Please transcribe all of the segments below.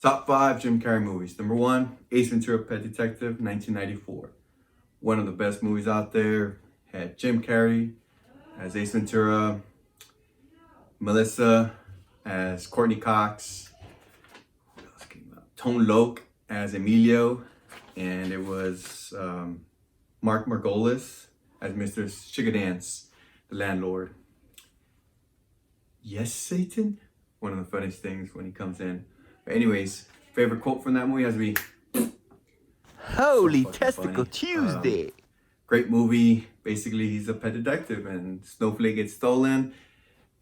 Top 5 Jim Carrey movies. Number 1, Ace Ventura Pet Detective, 1994. One of the best movies out there. Had Jim Carrey as Ace Ventura, Melissa as Courtney Cox, what else came out? Tone Loc as Emilio, and it was Mark Margolis as Mr. Sugar the landlord. Yes, Satan? One of the funniest things when he comes in. But anyways, favorite quote from that movie has to be Holy so Testicle funny. Tuesday. Great movie. Basically, he's a pet detective and Snowflake gets stolen.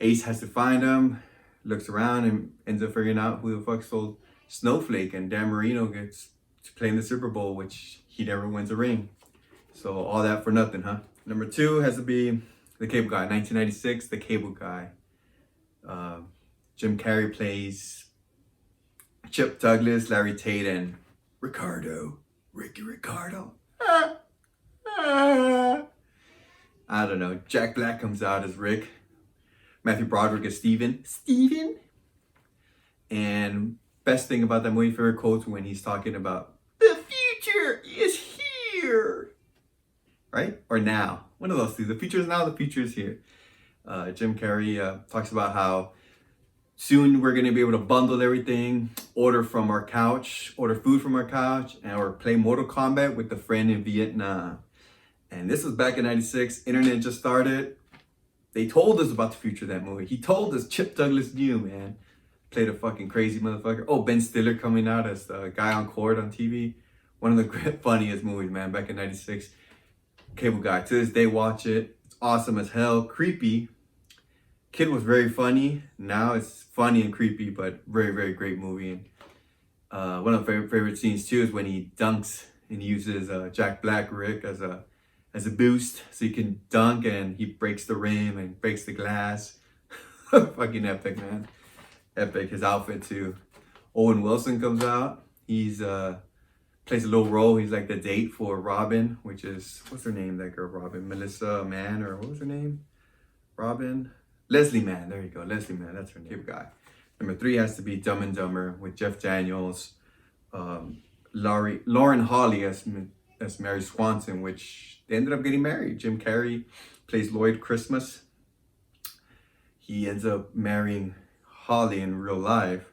Ace has to find him, looks around and ends up figuring out who the fuck stole Snowflake, and Dan Marino gets to play in the Super Bowl, which he never wins a ring. So all that for nothing, huh? Number 2 has to be The Cable Guy, 1996, The Cable Guy. Jim Carrey plays Chip Douglas, Larry Tate, and Ricky Ricardo. I don't know. Jack Black comes out as Rick. Matthew Broderick is Steven. And best thing about that movie, favorite quotes when he's talking about the future is here. Right? Or now. One of those two. The future is now, the future is here. Jim Carrey talks about how soon we're going to be able to bundle everything, order food from our couch, or play Mortal Kombat with a friend in Vietnam. And this was back in 96. Internet just started. They told us about the future of that movie. He told us Chip Douglas knew, man. Played a fucking crazy motherfucker. Oh, Ben Stiller coming out as the guy on court on TV. One of the funniest movies, man, back in 96. Cable Guy. To this day, watch it. It's awesome as hell. Creepy. Kid was very funny. Now it's funny and creepy, but very, very great movie. And one of my favorite scenes too is when he dunks and he uses Jack Black Rick as a boost, so he can dunk and he breaks the rim and breaks the glass. Fucking epic, man. Epic. His outfit too. Owen Wilson comes out. He's plays a little role. He's like the date for Robin, which is, what's her name? That girl, Robin, Melissa Mann, or what was her name? Robin. Leslie Mann, there you go, Leslie Mann, that's her name. Guy. Number 3 has to be Dumb and Dumber with Jeff Daniels, Lauren Holly as Mary Swanson, which they ended up getting married. Jim Carrey plays Lloyd Christmas. He ends up marrying Holly in real life,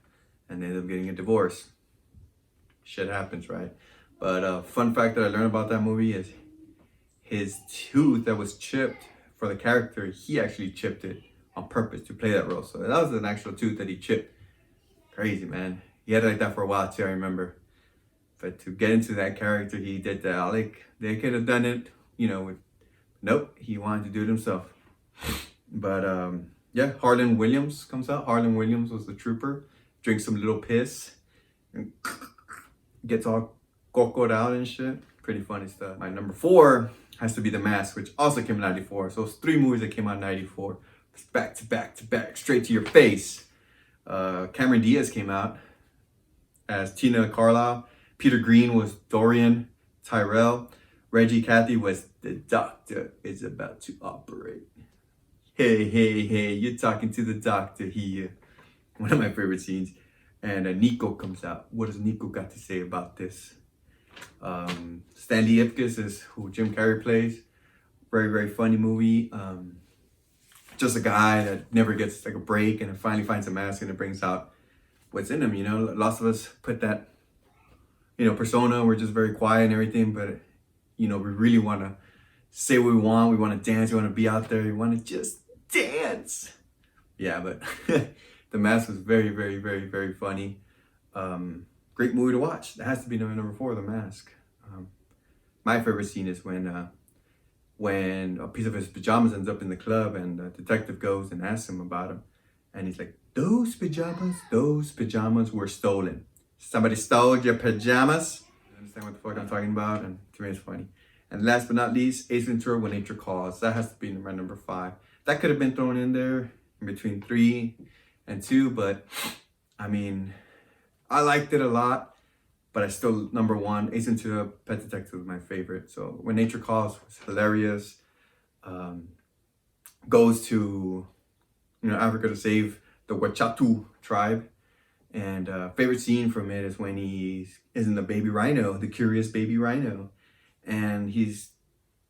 and they end up getting a divorce. Shit happens, right? But fun fact that I learned about that movie is his tooth that was chipped for the character, he actually chipped it on purpose to play that role. So that was an actual tooth that he chipped. Crazy, man. He had it like that for a while too, I remember. But to get into that character, he did that. Like, they could have done it, nope, he wanted to do it himself. But yeah, Harlan Williams comes out. Harlan Williams was the trooper. Drinks some little piss and gets all cocoed out and shit. Pretty funny stuff. My number 4 has to be The Mask, which also came in 94. So it's 3 movies that came out in 94. Back to back, straight to your face. Cameron Diaz came out as Tina Carlisle. Peter Green was Dorian Tyrell. Reggie Cathy was the doctor is about to operate. Hey, you're talking to the doctor here. One of my favorite scenes. And Nico comes out. What does Nico got to say about this? Stanley Ipkiss is who Jim Carrey plays. Very, very funny movie. Just a guy that never gets like a break and finally finds a mask and it brings out what's in him. Lots of us put that, persona. We're just very quiet and everything, but we really want to say what we want. We want to dance. We want to be out there. We want to just dance. Yeah, but The Mask was very, very, very, very funny. Great movie to watch. That has to be number 4, The Mask. My favorite scene is when a piece of his pajamas ends up in the club and the detective goes and asks him about him. And he's like, those pajamas were stolen. Somebody stole your pajamas? You understand what the fuck I'm talking about? And to me, it's funny. And last but not least, Ace Ventura, When Nature Calls. That has to be my number 5. That could have been thrown in there in between 3 and 2, but I mean, I liked it a lot. But I still, number 1, Ace Ventura Pet Detective was my favorite. So When Nature Calls was hilarious. Goes to, Africa to save the Wachatu tribe. And favorite scene from it is when he is in the baby rhino, the curious baby rhino, and he's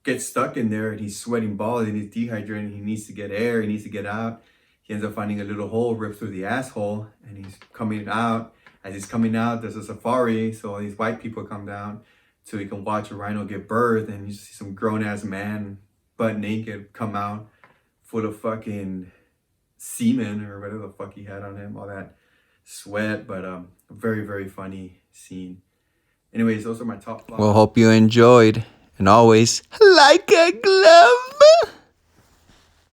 gets stuck in there and he's sweating balls and he's dehydrated. He needs to get air. He needs to get out. He ends up finding a little hole ripped through the asshole, and he's coming out. As he's coming out, there's a safari, so all these white people come down so he can watch a rhino give birth, and you see some grown-ass man butt naked come out full of fucking semen or whatever the fuck he had on him, all that sweat, but a very, very funny scene. Anyways, those are my top 5. Well, hope you enjoyed. And always, like a glove.